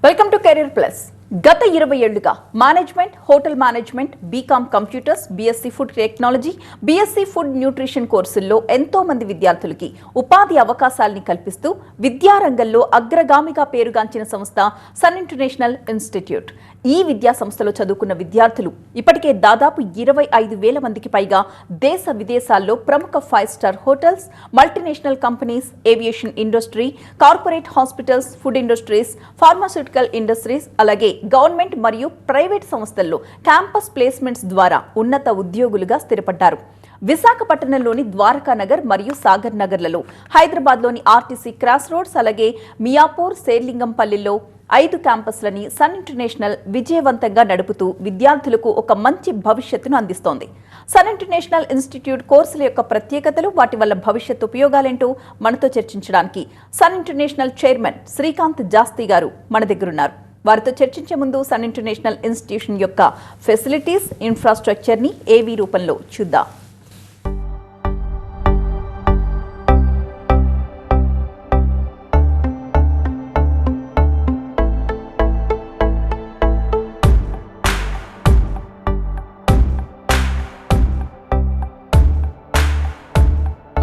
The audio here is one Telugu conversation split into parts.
Welcome to career plus. గత 20 ఏళ్లుగా management, hotel management, BCom computers, BSc food technology, BSc food nutrition కోర్సుల్లో ఎంతో మంది విద్యార్థులకి ఉపాధి అవకాశాలని కల్పిస్తూ విద్యారంగంలో అగ్రగామిగా పేరుగాంచిన సంస్థ సన్ ఇంటర్నేషనల్ ఇన్స్టిట్యూట్. ఈ విద్యా సంస్థలో చదువుకున్న విద్యార్థులు ఇప్పటికే దాదాపు 25,000 మందికి పైగా దేశ విదేశాల్లో ప్రముఖ 5 star hotels, multinational companies, aviation industry, corporate hospitals, food industries, pharmaceutical industries, అలాగే గవర్నమెంట్ మరియు ప్రైవేట్ సంస్థల్లో క్యాంపస్ ప్లేస్మెంట్స్ ద్వారా ఉన్నత ఉద్యోగులుగా స్థిరపడ్డారు. విశాఖపట్నంలోని ద్వారకానగర్ మరియు సాగర్ నగర్లలో, హైదరాబాద్లోని ఆర్టీసీ క్రాస్ రోడ్స్, అలాగే మియాపూర్, శేర్లింగంపల్లిలో 5 క్యాంపస్లని సన్ ఇంటర్నేషనల్ విజయవంతంగా నడుపుతూ విద్యార్థులకు ఒక మంచి భవిష్యత్తును అందిస్తోంది. సన్ ఇంటర్నేషనల్ ఇన్స్టిట్యూట్ కోర్సుల యొక్క ప్రత్యేకతలు, వాటి వల్ల భవిష్యత్తు ఉపయోగాలేంటో మనతో చర్చించడానికి సన్ ఇంటర్నేషనల్ చైర్మన్ శ్రీకాంత్ జాస్తి గారు మన దగ్గరున్నారు. వారితో చర్చించే ముందు సన్ ఇంటర్నేషనల్ ఇన్స్టిట్యూషన్ యొక్క ఫెసిలిటీస్, ఇన్ఫ్రాస్ట్రక్చర్ని ఏవీ రూపంలో చూద్దాం.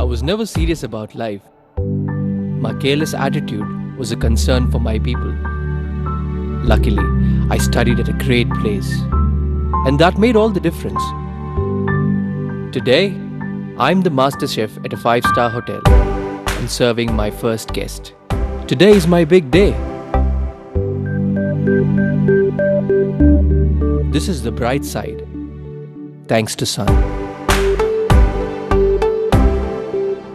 I was never serious about life. My careless attitude was a concern for my people. Luckily, I studied at a great place, and that made all the difference. Today, I'm the master chef at a 5-star hotel and serving my first guest. Today is my big day. This is the bright side, thanks to Sun.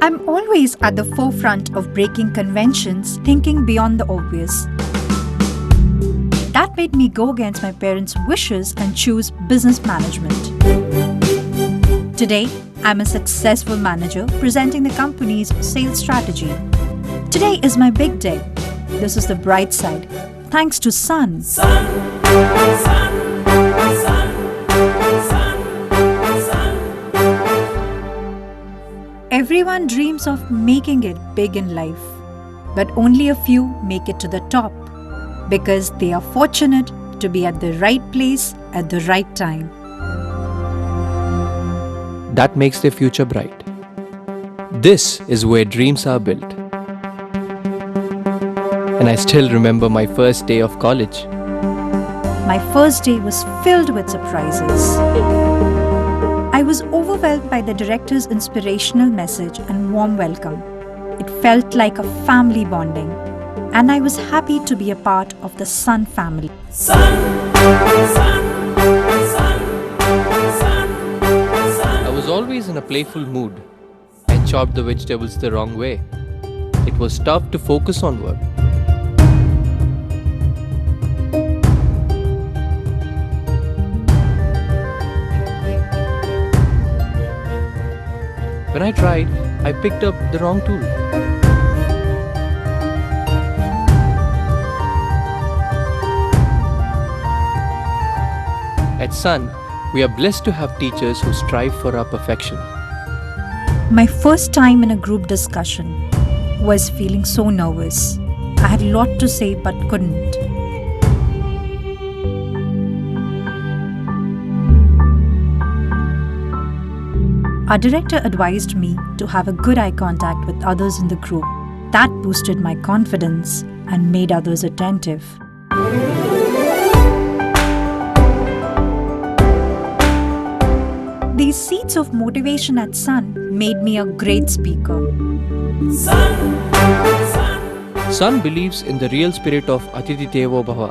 I'm always at the forefront of breaking conventions, thinking beyond the obvious. That made me go against my parents' wishes and choose business management. Today, I'm a successful manager presenting the company's sales strategy. Today is my big day. This is the bright side, thanks to Sun. Sun, sun, sun, sun, sun. Everyone dreams of making it big in life, but only a few make it to the top because they are fortunate to be at the right place at the right time. That makes their future bright. This is where dreams are built. And I still remember my first day of college. My first day was filled with surprises. I was overwhelmed by the director's inspirational message and warm welcome. It felt like a family bonding, and I was happy to be a part of the Sun family. Sun, sun, sun, sun, sun. I was always in a playful mood and chopped the vegetables the wrong way. It was tough to focus on work. When I tried, I picked up the wrong tool. At Sun, we are blessed to have teachers who strive for our perfection. My first time in a group discussion was feeling so nervous. I had a lot to say but couldn't. Our director advised me to have a good eye contact with others in the group. That boosted my confidence and made others attentive. These seeds of motivation at Sun made me a great speaker. Sun, sun. Sun believes in the real spirit of Atithi Devo Bhava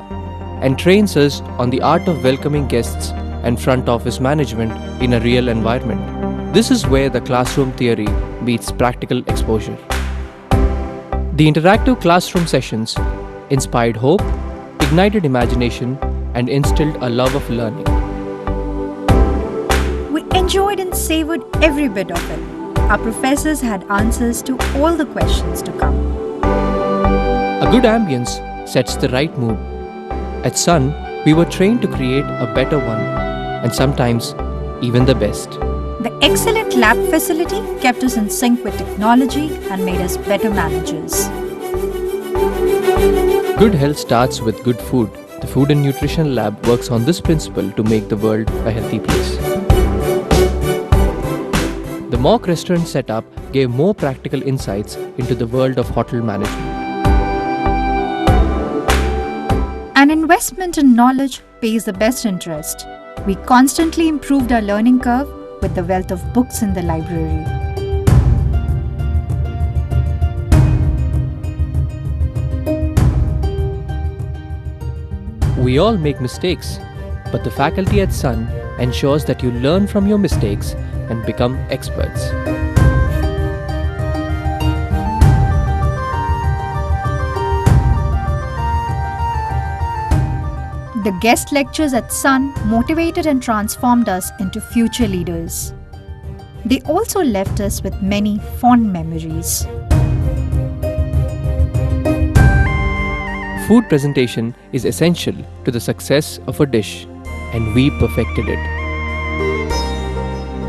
and trains us on the art of welcoming guests and front office management in a real environment. This is where the classroom theory meets practical exposure. The interactive classroom sessions inspired hope, ignited imagination, and instilled a love of learning. We enjoyed and savored every bit of it. Our professors had answers to all the questions to come. A good ambience sets the right mood. At Sun, we were trained to create a better one, and sometimes even the best. The excellent lab facility kept us in sync with technology and made us better managers. Good health starts with good food. The Food and Nutrition Lab works on this principle to make the world a healthy place. The mock restaurant setup gave more practical insights into the world of hotel management. An investment in knowledge pays the best interest. We constantly improved our learning curve with the wealth of books in the library. We all make mistakes, but the faculty at Sun ensures that you learn from your mistakes and become experts. The guest lectures at Sun motivated and transformed us into future leaders. They also left us with many fond memories. Food presentation is essential to the success of a dish, and we perfected it.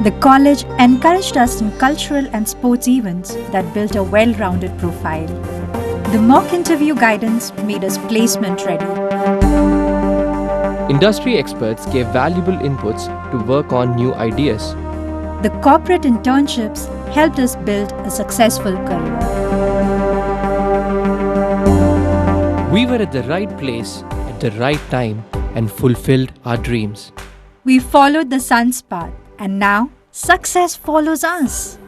The college encouraged us in cultural and sports events that built a well-rounded profile. The mock interview guidance made us placement ready. Industry experts gave valuable inputs to work on new ideas. The corporate internships helped us build a successful career. We were at the right place at the right time and fulfilled our dreams. We followed the sun's path, and now success follows us.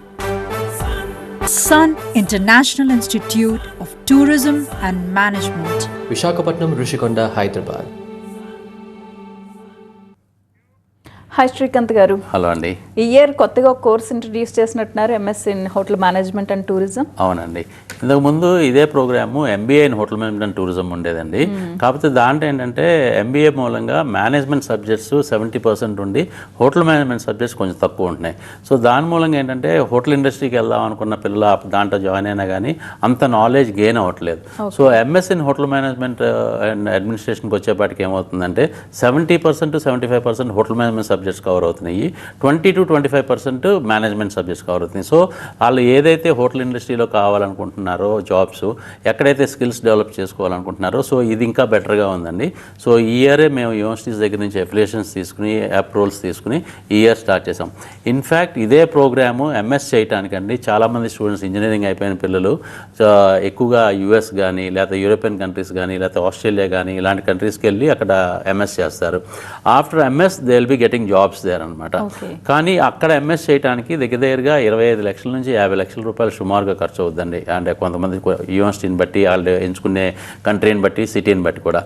Sun International Institute of Tourism and Management. Visakhapatnam, Rishikonda, Hyderabad. Hi Srikanth గారు. హలో అండి. ఈ ఇయర్ కొత్తగా ఒక కోర్స్ ఇంట్రడ్యూస్ చేసినట్టున్నారు, MS in hotel management and tourism. అవునండి, ఇంతకుముందు ఇదే programme MBA in hotel management and tourism ఉండేదండి. కాకపోతే దాంట్లో ఏంటంటే ఎంబీఏ మూలంగా మేనేజ్మెంట్ సబ్జెక్ట్స్ 70% ఉండి హోటల్ మేనేజ్మెంట్ సబ్జెక్ట్స్ కొంచెం తక్కువ ఉంటున్నాయి. సో దాని మూలంగా ఏంటంటే హోటల్ ఇండస్ట్రీకి వెళ్దాం అనుకున్న పిల్లలు దాంట్లో జాయిన్ అయినా కానీ అంత నాలెడ్జ్ గెయిన్ అవ్వట్లేదు. So MS in hotel management and అడ్మినిస్ట్రేషన్కి వచ్చేపాటికి ఏమవుతుందంటే 70% to 75% hotel management subjects cover అవుతున్నాయి, 20 to 25% మేనేజ్మెంట్ సబ్జెక్ట్స్ కవర్ అవుతున్నాయి. సో వాళ్ళు ఏదైతే హోటల్ ఇండస్ట్రీలో కావాలనుకుంటున్నారో జాబ్స్, ఎక్కడైతే స్కిల్స్ డెవలప్ చేసుకోవాలనుకుంటున్నారో, సో ఇది ఇంకా బెటర్గా ఉందండి. సో ఈ ఇయరే మేము యూనివర్సిటీస్ దగ్గర నుంచి అఫిలియేషన్స్ తీసుకుని అప్రూవల్స్ తీసుకుని ఈ ఇయర్ స్టార్ట్ చేసాం. ఇన్ఫ్యాక్ట్ ఇదే ప్రోగ్రాము ఎంఎస్ చేయడానికండి చాలామంది స్టూడెంట్స్ ఇంజనీరింగ్ అయిపోయిన పిల్లలు ఎక్కువగా యుఎస్ కానీ లేకపోతే యూరోపియన్ కంట్రీస్ కానీ లేకపోతే ఆస్ట్రేలియా కానీ ఇలాంటి కంట్రీస్కి వెళ్ళి అక్కడ ఎంఎస్ చేస్తారు. After MS they will be getting jobs there అనమాట. కానీ అక్కడ ఎంఎస్ చేయడానికి దగ్గరగా 25 లక్షల నుంచి 50 లక్షల రూపాయలు సుమారుగా ఖర్చు అవుతుందండి. అంటే కొంతమంది యూనివర్సిటీని బట్టి వాళ్ళు ఎంచుకునే కంట్రీని బట్టి సిటీని బట్టి కూడా.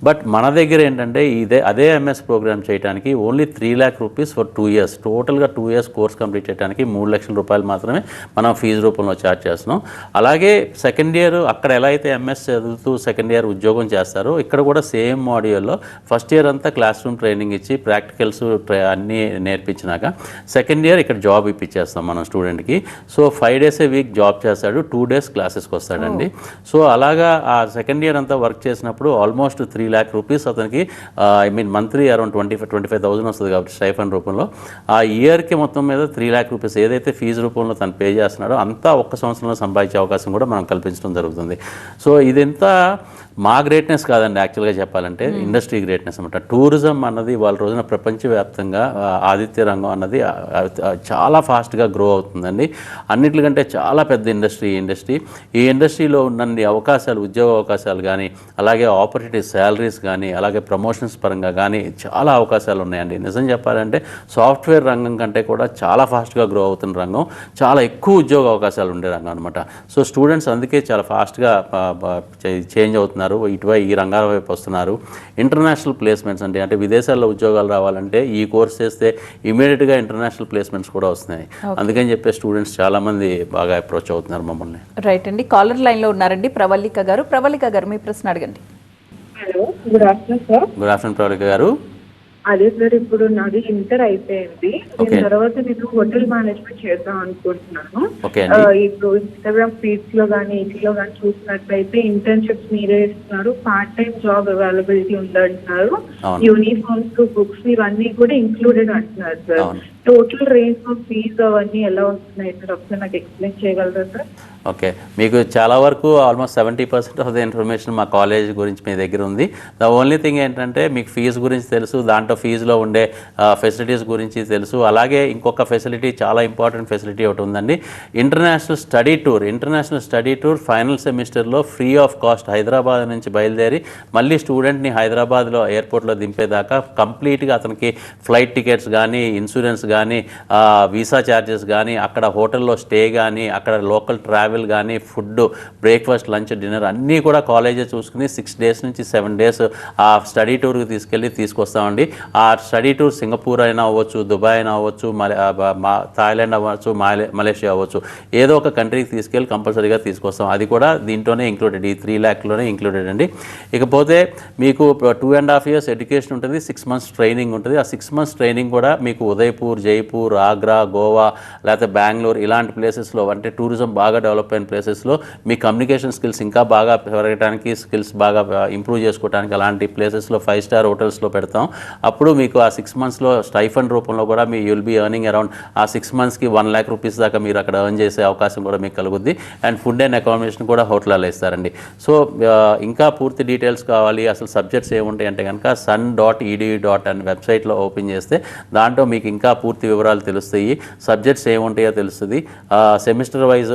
బట్ మన దగ్గర ఏంటంటే అదే ఎంఎస్ ప్రోగ్రామ్ చేయడానికి only 3 lakh rupees for 2 years, టోటల్గా 2 years కోర్స్ కంప్లీట్ చేయడానికి 3 లక్షల రూపాయలు మాత్రమే మనం ఫీజు రూపంలో ఛార్జ్ చేస్తున్నాం. అలాగే సెకండ్ ఇయర్ అక్కడ ఎలా అయితే ఎంఎస్ చదువుతూ సెకండ్ ఇయర్ ఉద్యోగం చేస్తారో ఇక్కడ కూడా సేమ్ మాడ్యూల్లో ఫస్ట్ ఇయర్ అంతా క్లాస్ రూమ్ ట్రైనింగ్ ఇచ్చి ప్రాక్టికల్స్ అన్నీ నేర్పించినాక సెకండ్ ఇయర్ ఇక్కడ జాబ్ ఇప్పించేస్తాం మనం స్టూడెంట్కి. So 5 days a week job చేస్తాడు, 2 days క్లాసెస్కి వస్తాడండి. సో అలాగా ఆ సెకండ్ ఇయర్ అంతా వర్క్ చేసినప్పుడు ఆల్మోస్ట్ 3 lakh rupees అతనికి మంత్లీ అరౌండ్ 25,000 వస్తుంది కాబట్టి స్టైఫండ్ రూపంలో ఆ ఇయర్కి మొత్తం మీద 3 lakh rupees ఏదైతే ఫీజు రూపంలో తను పే చేస్తున్నాడో అంతా ఒక్క సంవత్సరంలో సంపాదించే అవకాశం కూడా మనం కల్పించడం జరుగుతుంది. సో ఇదంతా మా గ్రేట్నెస్ కాదండి, యాక్చువల్గా చెప్పాలంటే ఇండస్ట్రీ గ్రేట్నెస్ అనమాట. టూరిజం అన్నది వాళ్ళ రోజున ప్రపంచవ్యాప్తంగా ఆతిథ్య రంగం అన్నది చాలా ఫాస్ట్గా గ్రో అవుతుందండి. అన్నిటికంటే చాలా పెద్ద ఇండస్ట్రీ ఈ ఇండస్ట్రీలో ఉన్న అవకాశాలు, ఉద్యోగ అవకాశాలు కానీ అలాగే ఆపర్చునిటీస్, శాలరీస్ కానీ అలాగే ప్రమోషన్స్ పరంగా కానీ చాలా అవకాశాలు ఉన్నాయండి. నిజం చెప్పాలంటే సాఫ్ట్వేర్ రంగం కంటే కూడా చాలా ఫాస్ట్గా గ్రో అవుతున్న రంగం, చాలా ఎక్కువ ఉద్యోగ అవకాశాలు ఉండే రంగం అనమాట. సో స్టూడెంట్స్ అందుకే చాలా ఫాస్ట్గా చేంజ్ అవుతున్నారు, ఈ రంగాల వైపు వస్తున్నారు. ఇంటర్నేషనల్ ప్లేస్మెంట్స్ అంటే విదేశాల్లో ఉద్యోగాలు రావాలంటే ఈ కోర్స్ చేస్తే ఇమీడియట్గా ఇంటర్నేషనల్ ప్లేస్మెంట్స్ కూడా వస్తున్నాయి. అందుకని చెప్పే స్టూడెంట్స్ చాలా మంది బాగా అప్రోచ్ అవుతున్నారు మమ్మల్ని. రైట్ అండి, కాలర్ లైన్లో ఉన్నారండి ప్రవళిక గారు. ప్రవళిక గారు మీ ప్రశ్న అడగండి. Hello, good afternoon sir. Good afternoon Pravalika గారు. అదే సార్, ఇప్పుడు నాది ఇంటర్ అయిపోయింది. దీని తర్వాత నేను హోటల్ మేనేజ్మెంట్ చేద్దాం అనుకుంటున్నాను. ఇప్పుడు ఇన్స్టాగ్రామ్ ఫీడ్స్ లో కానీ వీటిలో కానీ చూసినట్లయితే ఇంటర్న్షిప్స్ మీరే ఇస్తున్నారు, పార్ట్ టైం జాబ్ అవైలబిలిటీ ఉందంటున్నారు, యూనిఫామ్స్, బుక్స్ ఇవన్నీ కూడా ఇంక్లూడెడ్ అంటున్నారు sir. Total range of fees అవన్నీ ఎలా వస్తున్నాయి సార్? ఒకసారి నాకు ఎక్స్ప్లెయిన్ చేయగలరా సార్? ఓకే, మీకు చాలా వరకు ఆల్మోస్ట్ 70% ఆఫ్ ద ఇన్ఫర్మేషన్ మా కాలేజ్ గురించి మీ దగ్గర ఉంది. ద ఓన్లీ థింగ్ ఏంటంటే మీకు ఫీజు గురించి తెలుసు, దాంట్లో ఫీజులో ఉండే ఫెసిలిటీస్ గురించి తెలుసు. అలాగే ఇంకొక ఫెసిలిటీ, చాలా ఇంపార్టెంట్ ఫెసిలిటీ ఒకటి ఉందండి, ఇంటర్నేషనల్ స్టడీ టూర్ ఫైనల్ సెమిస్టర్లో ఫ్రీ ఆఫ్ కాస్ట్ హైదరాబాద్ నుంచి బయలుదేరి మళ్ళీ స్టూడెంట్ని హైదరాబాద్లో ఎయిర్పోర్ట్లో దింపేదాకా కంప్లీట్గా అతనికి ఫ్లైట్ టికెట్స్ కానీ, ఇన్సూరెన్స్ కానీ, వీసా ఛార్జెస్ కానీ, అక్కడ హోటల్లో స్టే కానీ, అక్కడ లోకల్ ట్రావెల్ కానీ, ఫుడ్, బ్రేక్ఫాస్ట్, లంచ్, డిన్నర్ అన్నీ కూడా కాలేజే చూసుకుని 6 days నుంచి 7 days ఆ స్టడీ టూర్కి తీసుకొస్తామండి. ఆ స్టడీ టూర్ సింగపూర్ అయినా అవ్వచ్చు, దుబాయ్ అయినా అవ్వచ్చు, థాయిలాండ్ అవ్వచ్చు, మలేషియా అవ్వచ్చు, ఏదో ఒక కంట్రీకి తీసుకెళ్ళి కంపల్సరీగా తీసుకొస్తాం. అది కూడా దీంట్లోనే ఇంక్లూడెడ్, ఈ 3 lakhలోనే ఇంక్లూడెడ్ అండి. ఇకపోతే మీకు 2.5 years ఎడ్యుకేషన్ ఉంటుంది, 6 months ట్రైనింగ్ ఉంటుంది. ఆ 6 months ట్రైనింగ్ కూడా మీకు ఉదయపూర్, జైపూర్, ఆగ్రా, గోవా, లేకపోతే బెంగళూరు ఇలాంటి ప్లేసెస్లో, అంటే టూరిజం బాగా డెవలప్ అయిన ప్లేసెస్లో మీ కమ్యూనికేషన్ స్కిల్స్ ఇంకా బాగా పెరగడానికి, స్కిల్స్ బాగా ఇంప్రూవ్ చేసుకోవడానికి అలాంటి ప్లేసెస్లో 5-star హోటల్స్లో పెడతాం. అప్పుడు మీకు ఆ 6 monthsలో స్టైఫండ్ రూపంలో కూడా మీ యుల్ బీ ఎర్నింగ్ అరౌండ్ ఆ 6 monthsకి 1 lakh rupees దాకా మీరు అక్కడ ఎర్న్ చేసే అవకాశం కూడా మీకు కలుగుద్ది. అండ్ ఫుడ్ అండ్ అకామిడేషన్ కూడా హోటల్లో ఇస్తారండి. సో ఇంకా పూర్తి డీటెయిల్స్ కావాలి, అసలు సబ్జెక్ట్స్ ఏముంటాయి అంటే కనుక sun.edu. అని వెబ్సైట్లో ఓపెన్ చేస్తే దాంట్లో మీకు ఇంకా పూర్తి వివరాలు తెలుస్తాయి, సబ్జెక్ట్స్ ఏముంటాయో తెలుస్తుంది, సెమిస్టర్ వైజ్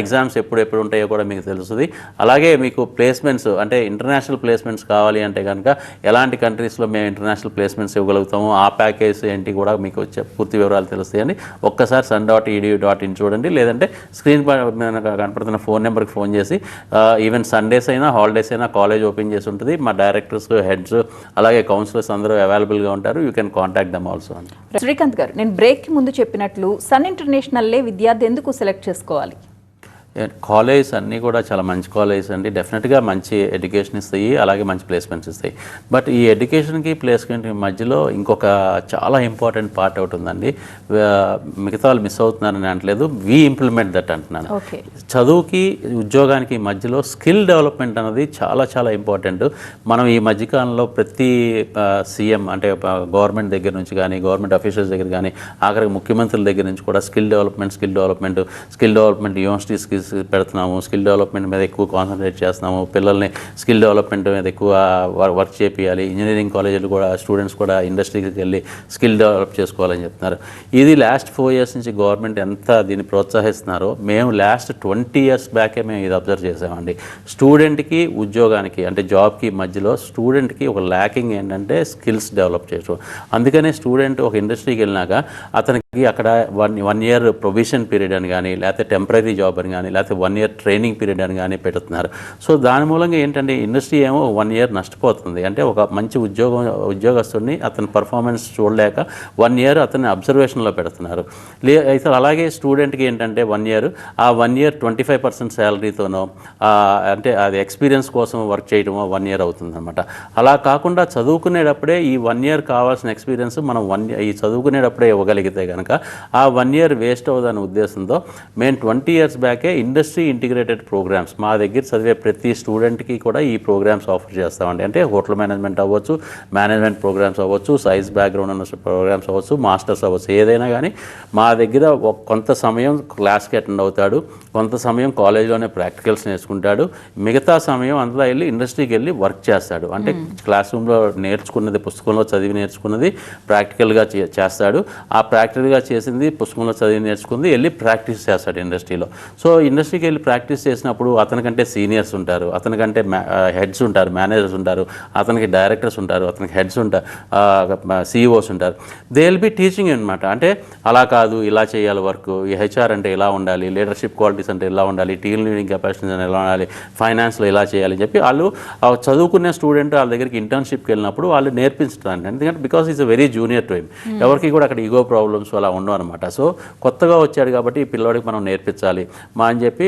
ఎగ్జామ్స్ ఎప్పుడు ఉంటాయో కూడా మీకు తెలుస్తుంది. అలాగే మీకు ప్లేస్మెంట్స్, అంటే ఇంటర్నేషనల్ ప్లేస్మెంట్స్ కావాలి అంటే కనుక ఎలాంటి కంట్రీస్లో మేము ఇంటర్నేషనల్ ప్లేస్మెంట్స్ ఇవ్వగలుగుతాము, ఆ ప్యాకేజ్ ఏంటి కూడా మీకు పూర్తి వివరాలు తెలుస్తాయండి. ఒక్కసారి sun.edu.in చూడండి, లేదంటే స్క్రీన్ మీద కనపడుతున్న ఫోన్ నెంబర్కి ఫోన్ చేసి, ఈవెన్ సండేస్ అయినా హాలిడేస్ అయినా కాలేజ్ ఓపెన్ చేసి ఉంటుంది. మా డైరెక్టర్స్, హెడ్స్, అలాగే కౌన్సిలర్స్ అందరూ అవైలబుల్గా ఉంటారు. You can contact them also. Srikanth గారు, నేను బ్రేక్కి ముందు చెప్పినట్లు సన్ ఇంటర్నేషనల్లే విద్యార్థి ఎందుకు సెలెక్ట్ చేసుకోవాలి? కాలేజ్ అన్నీ కూడా చాలా మంచి కాలేజ్ అండి, డెఫినెట్గా మంచి ఎడ్యుకేషన్ ఇస్తాయి, అలాగే మంచి ప్లేస్మెంట్స్ ఇస్తాయి. బట్ ఈ ఎడ్యుకేషన్కి ప్లేస్మెంట్కి మధ్యలో ఇంకొక చాలా ఇంపార్టెంట్ పార్ట్ ఒకటి ఉందండి. మిగతా వాళ్ళు మిస్ అవుతున్నారని అనట్లేదు, వీ ఇంప్లిమెంట్ దట్ అంటున్నాను. చదువుకి ఉద్యోగానికి మధ్యలో స్కిల్ డెవలప్మెంట్ అనేది చాలా చాలా ఇంపార్టెంట్. మనం ఈ మధ్యకాలంలో ప్రతి సీఎం, అంటే గవర్నమెంట్ దగ్గర నుంచి కానీ, గవర్నమెంట్ అఫీషియల్స్ దగ్గర కానీ, ఆఖరికి ముఖ్యమంత్రుల దగ్గర నుంచి కూడా స్కిల్ డెవలప్మెంట్ యూనివర్సిటీస్కి పెడుతున్నాము, స్కిల్ డెవలప్మెంట్ మీద ఎక్కువ కాన్సన్ట్రేట్ చేస్తున్నాము, పిల్లల్ని స్కిల్ డెవలప్మెంట్ మీద ఎక్కువ వర్క్ చేయాలి, ఇంజనీరింగ్ కాలేజీలు కూడా స్టూడెంట్స్ కూడా ఇండస్ట్రీకి వెళ్ళి స్కిల్ డెవలప్ చేసుకోవాలని చెప్తున్నారు. ఇది లాస్ట్ 4 years నుంచి గవర్నమెంట్ ఎంత దీన్ని ప్రోత్సహిస్తున్నారో మేము లాస్ట్ 20 years బ్యాకే మేము ఇది అబ్జర్వ్ చేసామండి. స్టూడెంట్కి ఉద్యోగానికి, అంటే జాబ్కి మధ్యలో స్టూడెంట్కి ఒక ల్యాకింగ్ ఏంటంటే స్కిల్స్ డెవలప్ చేయడం. అందుకనే స్టూడెంట్ ఒక ఇండస్ట్రీకి వెళ్ళినాక అతనికి అక్కడ 1 year ప్రొవిషన్ పీరియడ్ అని కానీ, లేకపోతే టెంపరీ జాబ్ అని కానీ, లేకపోతే 1 year ట్రైనింగ్ పీరియడ్ అని కానీ పెడుతున్నారు. సో దాని మూలంగా ఏంటంటే ఇండస్ట్రీ ఏమో 1 year నష్టపోతుంది. అంటే ఒక మంచి ఉద్యోగస్తుడిని అతని పర్ఫార్మెన్స్ చూడలేక 1 year అతన్ని అబ్జర్వేషన్లో పెడుతున్నారు. అయితే అలాగే స్టూడెంట్కి ఏంటంటే 1 year, ఆ 1 year 25% శాలరీతోనో, అంటే అది ఎక్స్పీరియన్స్ కోసం వర్క్ చేయడమో 1 year అవుతుంది అనమాట. అలా కాకుండా చదువుకునేటప్పుడే ఈ 1 year కావాల్సిన ఎక్స్పీరియన్స్ మనం ఈ చదువుకునేటప్పుడే ఇవ్వగలిగితే కనుక ఆ 1 year వేస్ట్ అవ్వదనే ఉద్దేశంతో మేము 20 years బ్యాకే ఇండస్ట్రీ ఇంటిగ్రేటెడ్ ప్రోగ్రామ్స్ మా దగ్గర చదివే ప్రతి స్టూడెంట్కి కూడా ఈ ప్రోగ్రామ్స్ ఆఫర్ చేస్తామండి. అంటే హోటల్ మేనేజ్మెంట్ అవ్వచ్చు, మేనేజ్మెంట్ ప్రోగ్రామ్స్ అవ్వచ్చు, సైన్స్ బ్యాక్గ్రౌండ్ ఉన్న ప్రోగ్రామ్స్ అవ్వచ్చు, మాస్టర్స్ అవ్వచ్చు, ఏదైనా కానీ మా దగ్గర కొంత సమయం క్లాస్కి అటెండ్ అవుతాడు, కొంత సమయం కాలేజ్లోనే ప్రాక్టికల్స్ నేర్చుకుంటాడు, మిగతా సమయం అందులో వెళ్ళి ఇండస్ట్రీకి వెళ్ళి వర్క్ చేస్తాడు. అంటే క్లాస్ రూమ్లో నేర్చుకున్నది, పుస్తకంలో చదివి నేర్చుకున్నది ప్రాక్టికల్గా చేస్తాడు, ఆ ప్రాక్టికల్గా చేసింది పుస్తకంలో చదివి నేర్చుకుంది వెళ్ళి ప్రాక్టీస్ చేస్తాడు ఇండస్ట్రీలో. సో ఇండస్ట్రీకి వెళ్ళి ప్రాక్టీస్ చేసినప్పుడు అతనికంటే సీనియర్స్ ఉంటారు, అతనికంటే హెడ్స్ ఉంటారు, మేనేజర్స్ ఉంటారు, అతనికి డైరెక్టర్స్ ఉంటారు, అతనికి హెడ్స్ ఉంటారు, సిఇఓస్ ఉంటారు. దే విల్ బి టీచింగ్ అనమాట. అంటే అలా కాదు, ఇలా చేయాలి వర్క్, ఈ హెచ్ఆర్ అంటే ఇలా ఉండాలి, లీడర్షిప్ క్వాలిటీస్ అంటే ఇలా ఉండాలి, టీమ్ లీడింగ్ కెపాసిటీస్ అంటే ఎలా ఉండాలి, ఫైనాన్స్లో ఇలా చేయాలి చెప్పి వాళ్ళు చదువుకునే స్టూడెంట్ వాళ్ళ దగ్గరికి ఇంటర్న్షిప్కి వెళ్ళినప్పుడు వాళ్ళు నేర్పించడానికి. ఎందుకంటే because is a very junior to him, ఎవరికి కూడా అక్కడ ఈగో ప్రాబ్లమ్స్ అలా ఉండవు అనమాట. సో కొత్తగా వచ్చాడు కాబట్టి ఈ పిల్లవాడికి మనం నేర్పించాలి అని చెప్పి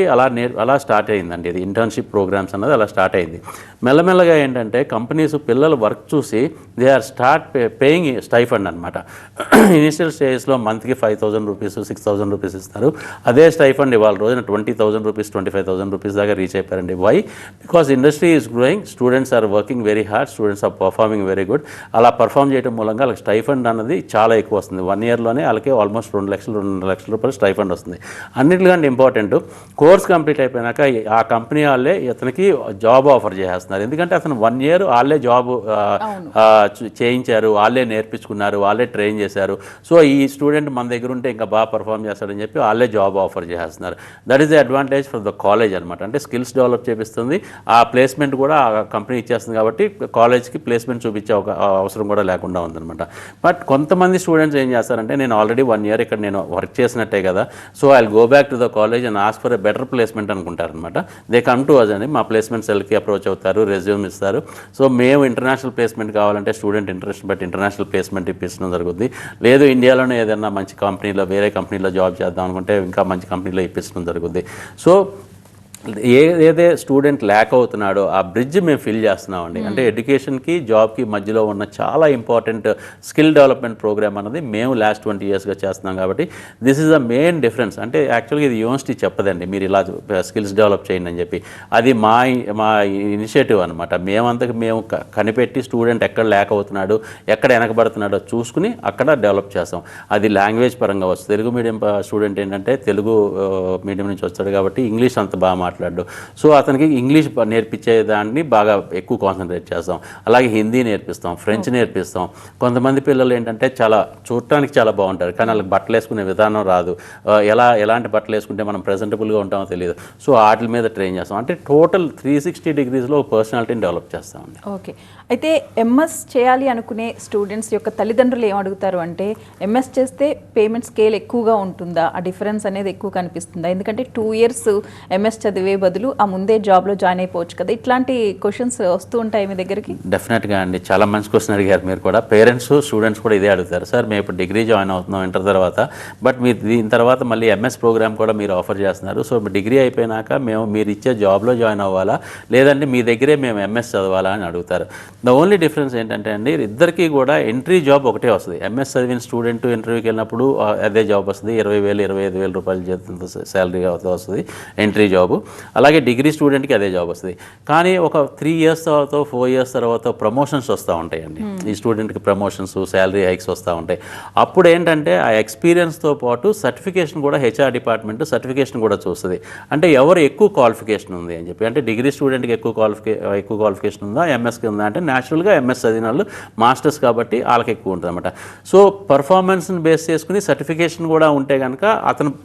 అలా స్టార్ట్ అయిందండి. ఇది ఇంటర్న్షిప్ ప్రోగ్రామ్స్ అన్నది అలా స్టార్ట్ అయింది. మెల్లమెల్లగా ఏంటంటే కంపెనీస్ పిల్లలు వర్క్ చూసి they are start paying stipend అనమాట. ఇనిషియల్ స్టేజ్లో మంత్కి 5,000 రూపీస్, 6,000 రూపీస్ ఇస్తారు. అదే స్టైఫండ్ ఇవాళ రోజున 20,000 రూపీస్, 25,000 రూపీస్ దాకా రీచ్ అయిపోయారండి. Why? Because industry is growing, students are working very hard, students are performing very good. అలా పర్ఫామ్ చేయడం మూలంగా వాళ్ళకి స్టైఫండ్ అన్నది చాలా ఎక్కువ వస్తుంది. 1 yearలోనే వాళ్ళకి వాళ్ళకి ఆల్మోస్ట్ 2 లక్షల రూపాయలు స్టైఫండ్ వస్తుంది. అన్నిటికంటే ఇంపార్టెంట్, కోర్స్ కంప్లీట్ అయిపోయినాక ఆ కంపెనీ వాళ్ళే ఇతనికి జాబ్ ఆఫర్ చేసేస్తున్నారు. ఎందుకంటే అతను 1 year వాళ్ళే జాబ్ చేయించారు, వాళ్ళే నేర్పించుకున్నారు, వాళ్ళే ట్రైన్ చేశారు. సో ఈ స్టూడెంట్ మన దగ్గర ఉంటే ఇంకా బాగా పర్ఫామ్ చేస్తాడని చెప్పి వాళ్ళే జాబ్ ఆఫర్ చేస్తున్నారు. That is the advantage for the college అనమాట. అంటే స్కిల్స్ డెవలప్ చేపిస్తుంది, ఆ ప్లేస్మెంట్ కూడా ఆ కంపెనీ ఇచ్చేస్తుంది కాబట్టి కాలేజ్కి ప్లేస్మెంట్ చూపించే ఒక అవసరం కూడా లేకుండా ఉందన్నమాట. బట్ కొంతమంది స్టూడెంట్స్ ఏం చేస్తారంటే, నేను ఆల్రెడీ 1 year ఇక్కడ నేను వర్క్ చేసినట్టే కదా, so I go back to the college and ask for a better placement అనుకుంటారనమాట. దే కమ్ టు అస్ అని మా ప్లేస్మెంట్ సెల్కి అప్రోచ్ అవుతారు, రెజ్యూమ్ ఇస్తారు. సో మేము ఇంటర్నేషనల్ ప్లేస్మెంట్ కావాలంటే స్టూడెంట్ ఇంట్రెస్ట్ బట్టి ఇంటర్నేషనల్ ప్లేస్మెంట్ ఇప్పించడం జరుగుతుంది. లేదు ఇండియాలోనే ఏదైనా మంచి కంపెనీలో, వేరే కంపెనీలో జాబ్ చేద్దాం అనుకుంటే ఇంకా మంచి కంపెనీలో ఇప్పించడం జరుగుతుంది. సో ఏదైతే స్టూడెంట్ ల్యాక్ అవుతున్నాడో ఆ బ్రిడ్జ్ మేము ఫిల్ చేస్తున్నామండి. అంటే ఎడ్యుకేషన్కి జాబ్కి మధ్యలో ఉన్న చాలా ఇంపార్టెంట్ స్కిల్ డెవలప్మెంట్ ప్రోగ్రామ్ అన్నది మేము లాస్ట్ 20 yearsగా చేస్తున్నాం. కాబట్టి this is the main difference. అంటే యాక్చువల్గా ఇది యూనివర్సిటీ చెప్పదండి మీరు ఇలా స్కిల్స్ డెవలప్ చేయండి అని చెప్పి, అది మా ఇనిషియేటివ్ అనమాట. మేము కనిపెట్టి స్టూడెంట్ ఎక్కడ ల్యాక్ అవుతున్నాడు, ఎక్కడ వెనకబడుతున్నాడో చూసుకుని అక్కడ డెవలప్ చేస్తాం. అది లాంగ్వేజ్ పరంగా వస్తుంది. తెలుగు మీడియం స్టూడెంట్ ఏంటంటే తెలుగు మీడియం నుంచి వస్తాడు కాబట్టి ఇంగ్లీష్ అంత బాగా మాట్లాడు, సో అతనికి ఇంగ్లీష్ నేర్పించే దాన్ని బాగా ఎక్కువ కాన్సన్ట్రేట్ చేస్తాం. అలాగే హిందీ నేర్పిస్తాం, ఫ్రెంచ్ నేర్పిస్తాం. కొంతమంది పిల్లలు ఏంటంటే చాలా చూడటానికి చాలా బాగుంటారు కానీ వాళ్ళకి బట్టలు వేసుకునే విధానం రాదు, ఎలాంటి బట్టలు వేసుకుంటే మనం ప్రెజెంటబుల్గా ఉంటామో తెలియదు. సో వాటి మీద ట్రైన్ చేస్తాం. అంటే టోటల్ 360 degreesలో పర్సనాలిటీని డెవలప్ చేస్తామండి. ఓకే, అయితే ఎంఎస్ చేయాలి అనుకునే స్టూడెంట్స్ యొక్క తల్లిదండ్రులు ఏమడుగుతారు అంటే, ఎంఎస్ చేస్తే పేమెంట్ స్కేల్ ఎక్కువగా ఉంటుందా, ఆ డిఫరెన్స్ అనేది ఎక్కువ కనిపిస్తుందా? ఎందుకంటే 2 years ఎంఎస్ చదివే బదులు ఆ ముందే జాబ్లో జాయిన్ అయిపోవచ్చు కదా. ఇట్లాంటి క్వశ్చన్స్ వస్తూ ఉంటాయి మీ దగ్గరికి? డెఫినెట్గా అండి, చాలా మంచి క్వశ్చన్ అడిగారు మీరు కూడా. పేరెంట్స్ స్టూడెంట్స్ కూడా ఇదే అడుగుతారు, సార్ మేము ఇప్పుడు డిగ్రీ జాయిన్ అవుతున్నాం ఇంటర్ తర్వాత, బట్ మీరు దీని తర్వాత మళ్ళీ ఎంఎస్ ప్రోగ్రామ్ కూడా మీరు ఆఫర్ చేస్తున్నారు. సో డిగ్రీ అయిపోయినాక మేము మీరు ఇచ్చే జాబ్లో జాయిన్ అవ్వాలా లేదంటే మీ దగ్గరే మేము ఎంఎస్ చదవాలా అని అడుగుతారు. ద ఓన్లీ డిఫరెన్స్ ఏంటంటే అండి, ఇద్దరికీ కూడా ఎంట్రీ జాబ్ ఒకటే వస్తుంది. ఎంఎస్ చదివిన స్టూడెంట్ ఇంటర్వ్యూకి వెళ్ళినప్పుడు అదే జాబ్ వస్తుంది, 20,000 25,000 రూపాయలు జీతంతో శాలరీ వస్తుంది ఎంట్రీ జాబు. అలాగే డిగ్రీ స్టూడెంట్కి అదే జాబ్ వస్తుంది. కానీ ఒక 3 years తర్వాత 4 years తర్వాత ప్రమోషన్స్ వస్తూ ఉంటాయండి. ఈ స్టూడెంట్కి ప్రమోషన్స్, శాలరీ హైక్స్ వస్తూ ఉంటాయి. అప్పుడు ఏంటంటే ఆ ఎక్స్పీరియన్స్తో పాటు సర్టిఫికేషన్ కూడా హెచ్ఆర్ డిపార్ట్మెంట్ సర్టిఫికేషన్ కూడా చూస్తుంది. అంటే ఎవరు ఎక్కువ క్వాలిఫికేషన్ ఉంది అని చెప్పి, అంటే డిగ్రీ స్టూడెంట్కి ఎక్కువ క్వాలిఫికేషన్ ఉందా, ఎంఎస్కి ఉందా అంటే న్యాచురల్గా ఎంఎస్ చదివిన వాళ్ళు మాస్టర్స్ కాబట్టి వాళ్ళకి ఎక్కువ ఉంటుంది అనమాట. సో పర్ఫార్మెన్స్ని బేస్ చేసుకుని సర్టిఫికేషన్ కూడా ఉంటే కనుక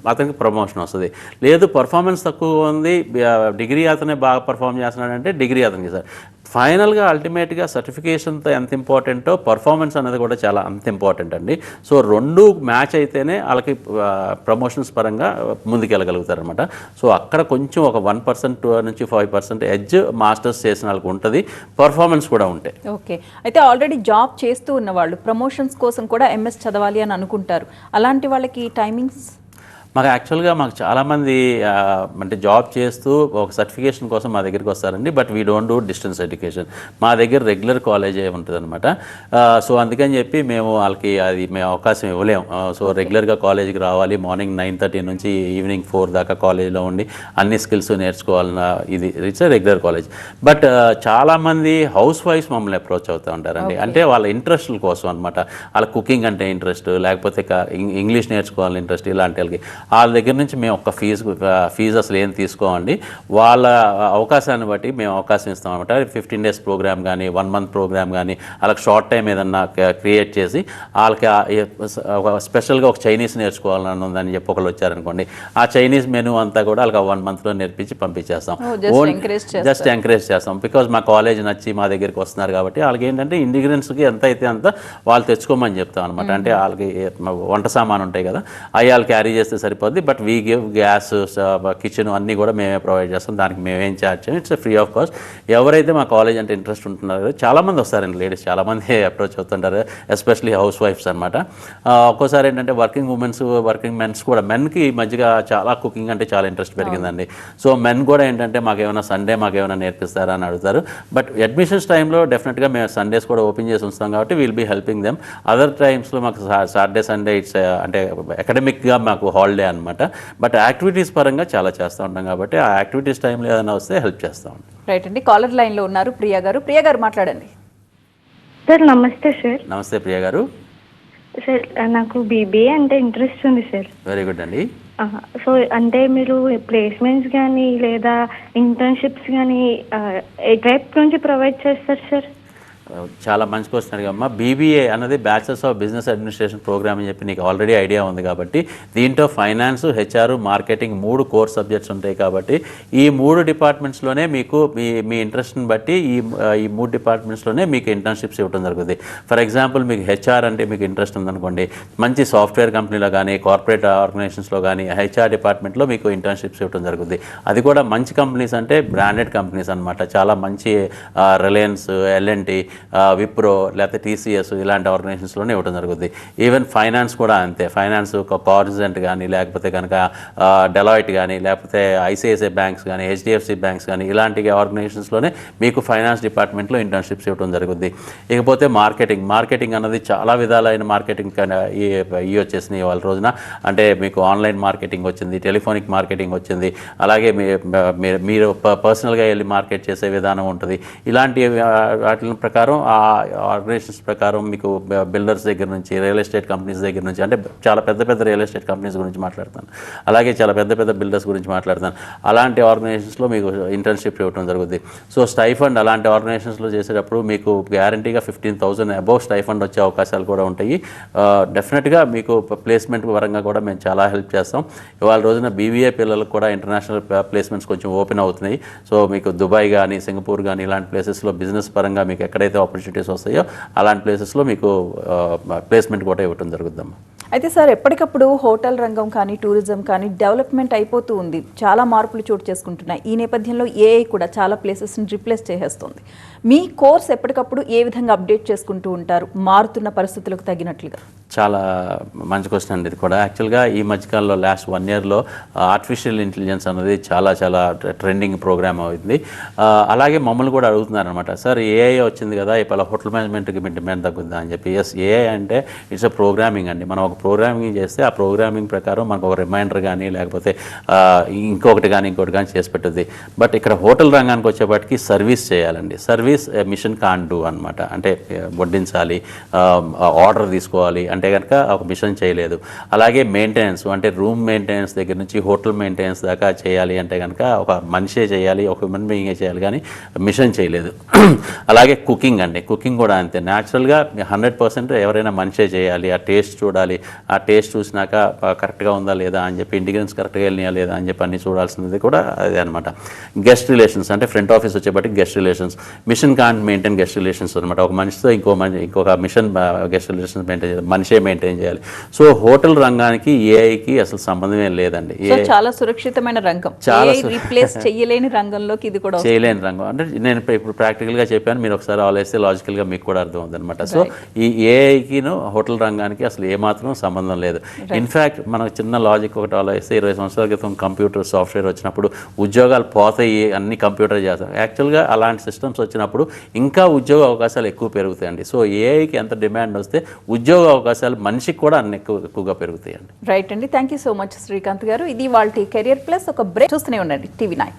అతనికి ప్రమోషన్ వస్తుంది. లేదు పర్ఫార్మెన్స్ తక్కువగా ఉంది, డిగ్రీ అతనే బాగా పర్ఫామ్ చేస్తున్నాడంటే డిగ్రీ అతనికి సార్. ఫైనల్గా అల్టిమేట్గా సర్టిఫికేషన్తో ఎంత ఇంపార్టెంటో పర్ఫార్మెన్స్ అనేది కూడా చాలా అంత ఇంపార్టెంట్ అండి. సో 2 మ్యాచ్ అయితేనే వాళ్ళకి ప్రమోషన్స్ పరంగా ముందుకెళ్ళగలుగుతారనమాట. సో అక్కడ కొంచెం ఒక 1% నుంచి 5% ఎడ్జ్ మాస్టర్స్ చేసిన వాళ్ళకి ఉంటుంది, పర్ఫార్మెన్స్ కూడా ఉంటాయి. ఓకే, అయితే ఆల్రెడీ జాబ్ చేస్తూ ఉన్న వాళ్ళు ప్రమోషన్స్ కోసం కూడా ఎంఎస్ చదవాలి అని అనుకుంటారు. అలాంటి వాళ్ళకి టైమింగ్స్? మాకు చాలామంది అంటే జాబ్ చేస్తూ ఒక సర్టిఫికేషన్ కోసం మా దగ్గరికి వస్తారండి. But we don't do distance education. మా దగ్గర రెగ్యులర్ కాలేజే ఉంటుంది అనమాట. సో అందుకని చెప్పి మేము వాళ్ళకి మేము అవకాశం ఇవ్వలేము. సో రెగ్యులర్గా కాలేజీకి రావాలి, మార్నింగ్ 9:30 నుంచి ఈవినింగ్ 4 దాకా కాలేజీలో ఉండి అన్ని స్కిల్స్ నేర్చుకోవాలన్న ఇది ఇట్స్ రెగ్యులర్ కాలేజ్. బట్ చాలామంది హౌస్ వైఫ్స్ మమ్మల్ని అప్రోచ్ అవుతూ ఉంటారండి. అంటే వాళ్ళ ఇంట్రెస్ట్ల కోసం అనమాట. వాళ్ళ కుకింగ్ అంటే ఇంట్రెస్ట్, లేకపోతే ఇంగ్లీష్ నేర్చుకోవాలని ఇంట్రెస్ట్, ఇలాంటి వాళ్ళకి వాళ్ళ దగ్గర నుంచి మేము ఒక ఫీజు అసలు ఏం తీసుకోమండి. వాళ్ళ అవకాశాన్ని బట్టి మేము అవకాశం ఇస్తాం అనమాట. 15 days ప్రోగ్రామ్ కానీ 1 month ప్రోగ్రామ్ కానీ వాళ్ళకి షార్ట్ టైం ఏదన్నా క్రియేట్ చేసి వాళ్ళకి స్పెషల్గా ఒక చైనీస్ నేర్చుకోవాలని ఉందని చెప్పి ఒకళ్ళు వచ్చారనుకోండి, ఆ చైనీస్ మెనూ అంతా కూడా వాళ్ళకి 1 monthలో నేర్పించి పంపించేస్తాం. జస్ట్ ఎంకరేజ్ చేస్తాం. బికాజ్ మా కాలేజ్ నచ్చి మా దగ్గరికి వస్తున్నారు కాబట్టి వాళ్ళకి ఏంటంటే ఇంగ్రీడియంట్స్కి ఎంత అయితే అంత వాళ్ళు తెచ్చుకోమని చెప్తాం అనమాట. అంటే వాళ్ళకి వంట సామాను ఉంటాయి కదా, అవి వాళ్ళు క్యారీ చేస్తే సరిపోద్ది. But we give gas, kitchen అన్నీ కూడా మేమే ప్రొవైడ్ చేస్తాం. దానికి మేమేం ఛార్జ్ చేయం, ఇట్స్ ఫ్రీ ఆఫ్ కాస్ట్. ఎవరైతే మా కాలేజ్ అంటే ఇంట్రెస్ట్ ఉంటున్నారో చాలామంది వస్తారండి, లేడీస్ చాలామంది అప్రోచ్ అవుతుంటారు, ఎస్పెషలీ హౌస్ వైఫ్స్ అనమాట. ఒక్కోసారి ఏంటంటే వర్కింగ్ ఉమెన్స్, వర్కింగ్ మెన్స్ కూడా, మెన్కి ఈ మధ్యగా చాలా కుకింగ్ అంటే చాలా ఇంట్రెస్ట్ పెరిగిందండి. సో మెన్ కూడా ఏంటంటే మాకేమైనా సండే మాకేమైనా నేర్పిస్తారా అని అడుగుతారు. బట్ అడ్మిషన్స్ టైంలో డెఫినెట్గా మేము సండేస్ కూడా ఓపెన్ చేసి ఉంచుతాం కాబట్టి will be helping them. Other టైమ్స్లో మాకు సాటర్డే సండే ఇట్స్ అంటే అకాడమిక్గా మాకు హాలిడే అనమాట. బట్ యాక్టివిటీస్ పరంగా చాలా చేస్తూ ఉంటాం కాబట్టి ఆ యాక్టివిటీస్ టైంలో ఏదైనా వస్తే హెల్ప్ చేస్తూ ఉంటాం. రైట్ అండి, కాలర్ లైన్లో ఉన్నారు ప్రియా గారు. ప్రియా గారు మాట్లాడండి. సార్ నమస్తే సార్. నమస్తే ప్రియా గారు. సార్ నాకు బీబీఏ అంటే ఇంట్రెస్ట్ ఉంది సార్. వెరీ గుడ్ అండి. సో అంటే మీరు ప్లేస్మెంట్స్ కానీ లేదా ఇంటర్న్షిప్స్ కానీ ఏ టైప్ నుంచి ప్రొవైడ్ చేస్తారు సార్? చాలా మంచి క్వశ్చన్ అడిగమ్మా. బీబీఏ అన్నది bachelors of business administration programme అని చెప్పి నీకు ఆల్రెడీ ఐడియా ఉంది కాబట్టి దీంట్లో finance, HR, marketing 3 core subjects ఉంటాయి కాబట్టి ఈ 3 డిపార్ట్మెంట్స్లోనే మీకు మీ ఇంట్రెస్ట్ని బట్టి ఈ 3 డిపార్ట్మెంట్స్లోనే మీకు ఇంటర్న్షిప్స్ ఇవ్వడం జరుగుతుంది. ఫర్ ఎగ్జాంపుల్ మీకు హెచ్ఆర్ అంటే మీకు ఇంట్రెస్ట్ ఉందనుకోండి, మంచి సాఫ్ట్వేర్ కంపెనీలో కానీ కార్పొరేట్ ఆర్గనైజేషన్స్లో కానీ హెచ్ఆర్ డిపార్ట్మెంట్లో మీకు ఇంటర్న్షిప్స్ ఇవ్వడం జరుగుతుంది. అది కూడా మంచి కంపెనీస్ అంటే బ్రాండెడ్ కంపెనీస్ అనమాట. చాలా మంచి రిలయన్స్, ఎల్ఎన్టీ, విప్రో లేకపోతే టీసీఎస్ ఇలాంటి ఆర్గనైజేషన్స్లోనే ఇవ్వడం జరుగుతుంది. ఈవెన్ ఫైనాన్స్ కూడా అంతే. ఫైనాన్స్ కాగ్నిజెంట్ కానీ లేకపోతే కనుక డెలాయిట్ కానీ లేకపోతే ఐసిఐసిఐ బ్యాంక్స్ కానీ హెచ్డిఎఫ్సి బ్యాంక్స్ కానీ ఇలాంటి ఆర్గనైజేషన్స్లోనే మీకు ఫైనాన్స్ డిపార్ట్మెంట్లో ఇంటర్న్షిప్స్ ఇవ్వడం జరుగుతుంది. ఇకపోతే మార్కెటింగ్ అన్నది చాలా విధాలైన మార్కెటింగ్ ఇవి వచ్చేసినాయి వాళ్ళ రోజున. అంటే మీకు ఆన్లైన్ మార్కెటింగ్ వచ్చింది, టెలిఫోనిక్ మార్కెటింగ్ వచ్చింది, అలాగే మీరు పర్సనల్గా వెళ్ళి మార్కెట్ చేసే విధానం ఉంటుంది. ఇలాంటి వాటి ప్రకారం ఆ ఆర్గనైజేషన్స్ ప్రకారం మీకు బిల్డర్స్ దగ్గర నుంచి రియల్ ఎస్టేట్ కంపెనీస్ దగ్గర నుంచి, అంటే చాలా పెద్ద రియల్ ఎస్టేట్ కంపెనీస్ గురించి మాట్లాడతాను, అలాగే చాలా పెద్ద బిల్డర్స్ గురించి మాట్లాడతాను. అలాంటి ఆర్గనైజేషన్స్లో మీకు ఇంటర్న్షిప్ ఇవ్వడం జరుగుతుంది. సో స్టైఫండ్ అలాంటి ఆర్గనైజేషన్స్లో చేసేటప్పుడు మీకు గ్యారంటీగా 15,000 అబోవ్ స్టైఫండ్ వచ్చే అవకాశాలు కూడా ఉంటాయి. డెఫినెట్గా మీకు ప్లేస్మెంట్ పరంగా కూడా మేము చాలా హెల్ప్ చేస్తాం. ఇవాళ రోజున బీబీఏ పిల్లలకు కూడా ఇంటర్నేషనల్ ప్లేస్మెంట్స్ కొంచెం ఓపెన్ అవుతున్నాయి. సో మీకు దుబాయ్ కానీ సింగపూర్ కానీ ఇలాంటి ప్లేసెస్లో బిజినెస్ పరంగా మీకు ఎక్కడైతే ఆపర్చునిటీస్ వస్తాయో అలాంటి ప్లేసెస్లో మీకు ప్లేస్మెంట్ కూడా ఇవ్వడం జరుగుతుందమ్మా. అయితే సార్ ఎప్పటికప్పుడు హోటల్ రంగం కానీ టూరిజం కానీ డెవలప్మెంట్ అయిపోతూ ఉంది, చాలా మార్పులు చోటు చేసుకుంటున్నాయి. ఈ నేపథ్యంలో ఏఐ కూడా చాలా ప్లేసెస్ని రిప్లేస్ చేసేస్తుంది. మీ కోర్స్ ఎప్పటికప్పుడు ఏ విధంగా అప్డేట్ చేసుకుంటూ ఉంటారు మారుతున్న పరిస్థితులకు తగినట్లుగా? చాలా మంచి క్వశ్చన్ అండి ఇది కూడా. యాక్చువల్గా ఈ మధ్యకాలంలో లాస్ట్ 1 yearలో ఆర్టిఫిషియల్ ఇంటెలిజెన్స్ అనేది చాలా ట్రెండింగ్ ప్రోగ్రామ్ అవుతుంది. అలాగే మమ్మల్ని కూడా అడుగుతున్నారు అనమాట, సార్ ఏఐ వచ్చింది కదా ఇప్పుడు హోటల్ మేనేజ్మెంట్కి మీ డిమాండ్ తగ్గుద్దా అని చెప్పి. ఎస్, ఏఐ అంటే ఇట్స్ అ ప్రోగ్రామింగ్ అండి. మనం ఒక ప్రోగ్రామింగ్ చేస్తే ఆ ప్రోగ్రామింగ్ ప్రకారం మనకు ఒక రిమైండర్ కానీ లేకపోతే ఇంకొకటి కానీ చేసి పెట్టుద్ది. బట్ ఇక్కడ హోటల్ రంగానికి వచ్చేప్పటికి సర్వీస్ చేయాలండి. సర్వీస్ మిషన్ కాన్ డూ అనమాట. అంటే వడ్డించాలి, ఆర్డర్ తీసుకోవాలి అంటే కనుక ఒక మిషన్ చేయలేదు. అలాగే మెయింటెనెన్స్ అంటే రూమ్ మెయింటెనెన్స్ దగ్గర నుంచి హోటల్ మెయింటెనెన్స్ దాకా చేయాలి అంటే కనుక ఒక మనిషే చేయాలి, ఒక హ్యూమన్ బీయింగే చేయాలి, కానీ మిషన్ చేయలేదు. అలాగే కుకింగ్ అండి, కుకింగ్ కూడా అంతే. న్యాచురల్గా 100% ఎవరైనా మనిషే చేయాలి. ఆ టేస్ట్ చూడాలి, ఆ టేస్ట్ చూసినాక కరెక్ట్గా ఉందా లేదా అని చెప్పి, ఇంగ్రీడియంట్స్ కరెక్ట్గా వెళ్ళినాయా లేదా అని చెప్పి అన్ని చూడాల్సినది కూడా అదే అనమాట. గెస్ట్ రిలేషన్స్ అంటే ఫ్రంట్ ఆఫీస్ వచ్చేప్పటికి guest relations. Machine can't maintain guest relations అనమాట. ఒక మనిషితో ఇంకొక మిషన్ గెస్ట్ రిలేషన్స్ మెయింటైన్ చేయాలి, మనిషే మెయింటైన్ చేయాలి. సో హోటల్ రంగానికి ఏఐకి అసలు సంబంధమే లేదండి. చాలా సురక్షితమైన రంగం, చాలా రీప్లేస్ చేయలేని రంగంలోకి ఇది కూడా చేయలేని రంగం. అంటే నేను ఇప్పుడు ప్రాక్టికల్గా చెప్పాను, మీరు ఒకసారి ఆలోచిస్తే లాజికల్గా మీకు కూడా అర్థం అవుతుంది అనమాట. సో ఈ ఏఐకిను హోటల్ రంగానికి అసలు ఏమాత్రం సంబంధం లేదు. ఇన్ఫ్యాక్ట్ మనకు చిన్న లాజిక్ ఒకటి ఆలోచిస్తే 20 సంవత్సరాల క్రితం కంప్యూటర్ సాఫ్ట్వేర్ వచ్చినప్పుడు ఉద్యోగాలు పోతాయి, అన్ని కంప్యూటర్ చేస్తాం. యాక్చువల్గా అలాంటి సిస్టమ్స్ వచ్చినప్పుడు ఇంకా ఉద్యోగ అవకాశాలు ఎక్కువ పెరుగుతాయండి. సో ఏఐకి ఎంత డిమాండ్ వస్తే ఉద్యోగ అవకాశాలు మనిషికి కూడా అన్ని ఎక్కువగా పెరుగుతాయండి. రైట్ అండి, thank you so much Srikanth గారు. ఇది వాళ్ళ కెరియర్ ప్లస్ ఒక బ్రేక్. చూస్తూనే ఉండండి TV9.